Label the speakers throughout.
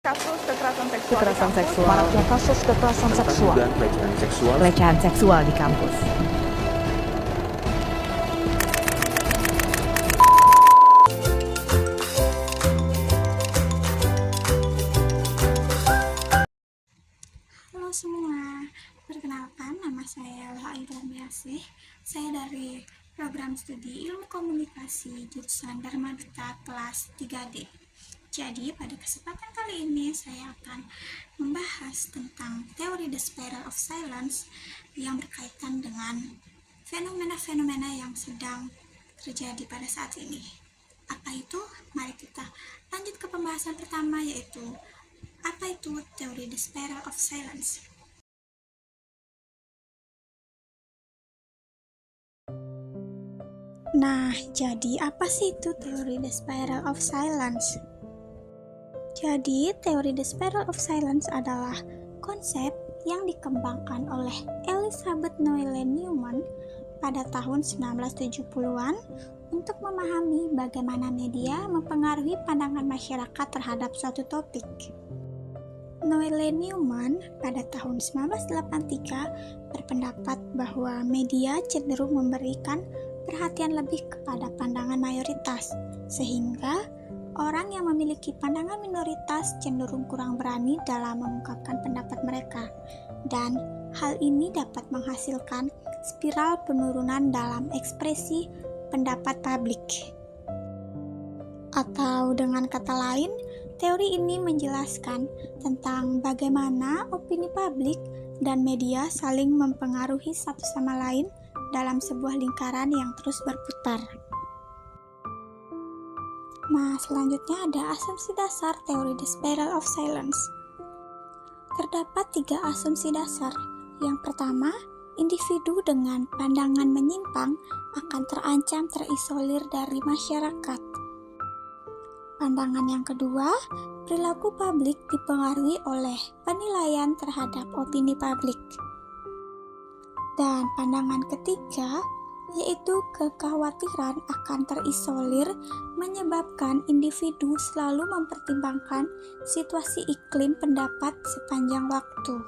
Speaker 1: Kasus kekerasan seksual
Speaker 2: Kekerasan
Speaker 1: di kampus.
Speaker 2: seksual. Maraknya kasus kekerasan seksual.
Speaker 3: Dugaan pelecehan seksual.
Speaker 2: Pelecehan seksual di kampus.
Speaker 4: Halo semua, perkenalkan nama saya Laila Miasih. Saya dari program studi Ilmu Komunikasi jurusan Dharma Duta kelas 3D. Jadi pada kesempatan kali ini saya akan membahas tentang teori The Spiral of Silence yang berkaitan dengan fenomena-fenomena yang sedang terjadi pada saat ini. Apa itu? Mari kita lanjut ke pembahasan pertama, yaitu apa itu teori The Spiral of Silence. Nah, jadi apa sih itu teori The Spiral of Silence? Jadi, teori The Spiral of Silence adalah konsep yang dikembangkan oleh Elizabeth Noelle Neumann pada tahun 1970-an untuk memahami bagaimana media mempengaruhi pandangan masyarakat terhadap suatu topik. Noelle Neumann pada tahun 1983 berpendapat bahwa media cenderung memberikan perhatian lebih kepada pandangan mayoritas, sehingga orang yang memiliki pandangan minoritas cenderung kurang berani dalam mengungkapkan pendapat mereka, dan hal ini dapat menghasilkan spiral penurunan dalam ekspresi pendapat publik. Atau dengan kata lain, teori ini menjelaskan tentang bagaimana opini publik dan media saling mempengaruhi satu sama lain dalam sebuah lingkaran yang terus berputar. Nah, selanjutnya ada asumsi dasar teori The Spiral of Silence. Terdapat 3 asumsi dasar. Yang pertama, individu dengan pandangan menyimpang akan terancam terisolir dari masyarakat. Pandangan yang kedua, perilaku publik dipengaruhi oleh penilaian terhadap opini publik. Dan pandangan ketiga, yaitu kekhawatiran akan terisolir menyebabkan individu selalu mempertimbangkan situasi iklim pendapat sepanjang waktu.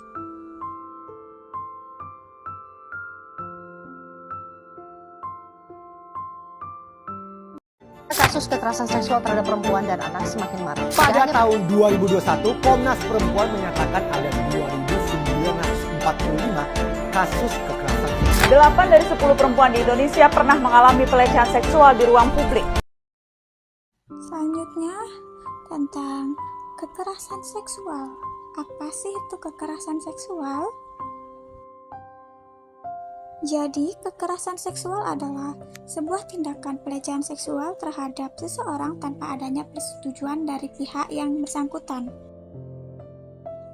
Speaker 2: Kasus kekerasan seksual terhadap perempuan dan anak semakin marak.
Speaker 5: Pada tahun 2021, Komnas Perempuan menyatakan ada 2.945 kasus kekerasan.
Speaker 1: 8 dari 10 perempuan di Indonesia pernah mengalami pelecehan seksual di ruang publik.
Speaker 4: Selanjutnya, tentang kekerasan seksual. Apa sih itu kekerasan seksual? Jadi, kekerasan seksual adalah sebuah tindakan pelecehan seksual terhadap seseorang tanpa adanya persetujuan dari pihak yang bersangkutan.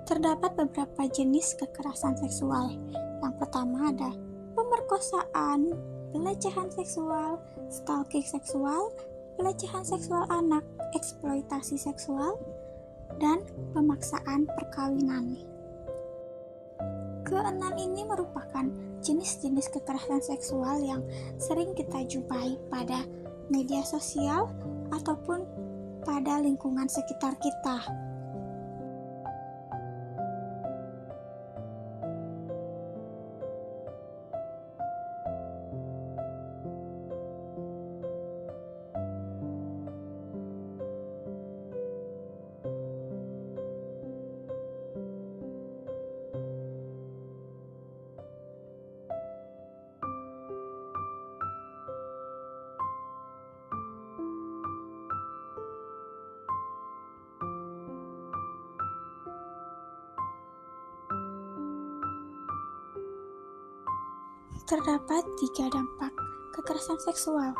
Speaker 4: Terdapat beberapa jenis kekerasan seksual. Yang pertama ada pemerkosaan, pelecehan seksual, stalking seksual, pelecehan seksual anak, eksploitasi seksual, dan pemaksaan perkawinan. Keenam ini merupakan jenis-jenis kekerasan seksual yang sering kita jumpai pada media sosial ataupun pada lingkungan sekitar kita. Terdapat 3 dampak kekerasan seksual: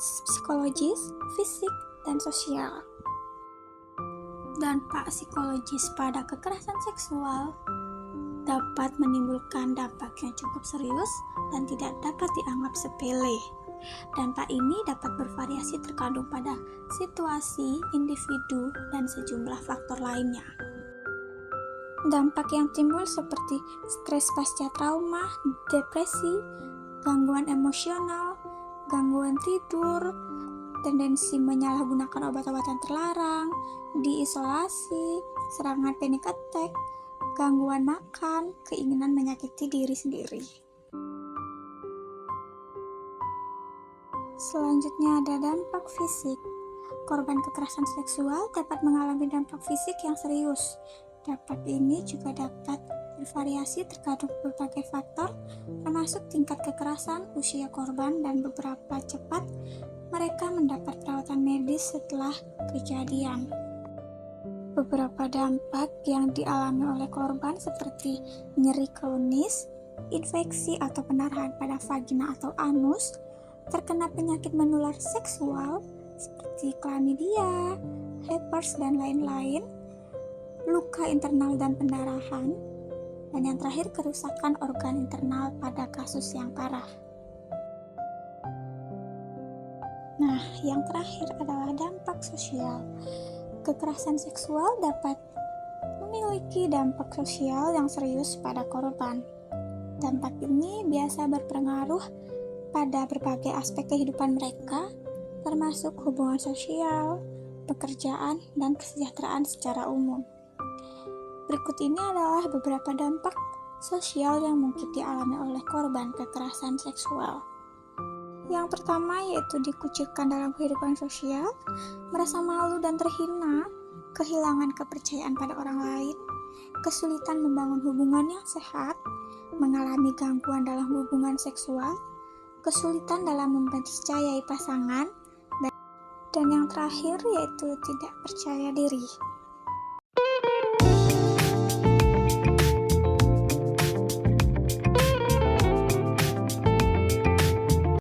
Speaker 4: psikologis, fisik, dan sosial. Dampak psikologis pada kekerasan seksual dapat menimbulkan dampak yang cukup serius dan tidak dapat dianggap sepele. Dampak ini dapat bervariasi tergantung pada situasi, individu, dan sejumlah faktor lainnya. Dampak yang timbul seperti stres pasca trauma, depresi, gangguan emosional, gangguan tidur, tendensi menyalahgunakan obat-obatan terlarang, diisolasi, serangan panic attack, gangguan makan, keinginan menyakiti diri sendiri. Selanjutnya ada dampak fisik. Korban kekerasan seksual dapat mengalami dampak fisik yang serius. Dampak ini juga dapat bervariasi tergantung berbagai faktor, termasuk tingkat kekerasan, usia korban, dan beberapa cepat mereka mendapat perawatan medis setelah kejadian. Beberapa dampak yang dialami oleh korban seperti nyeri kronis, infeksi atau pendarahan pada vagina atau anus, terkena penyakit menular seksual seperti chlamydia, herpes, dan lain-lain, luka internal dan pendarahan, dan yang terakhir kerusakan organ internal pada kasus yang parah. Nah, yang terakhir adalah dampak sosial. Kekerasan seksual dapat memiliki dampak sosial yang serius pada korban. Dampak ini biasa berpengaruh pada berbagai aspek kehidupan mereka, termasuk hubungan sosial, pekerjaan, dan kesejahteraan secara umum. Berikut ini adalah beberapa dampak sosial yang mungkin dialami oleh korban kekerasan seksual. Yang pertama yaitu dikucilkan dalam kehidupan sosial, merasa malu dan terhina, kehilangan kepercayaan pada orang lain, kesulitan membangun hubungan yang sehat, mengalami gangguan dalam hubungan seksual, kesulitan dalam mempercayai pasangan, dan yang terakhir yaitu tidak percaya diri.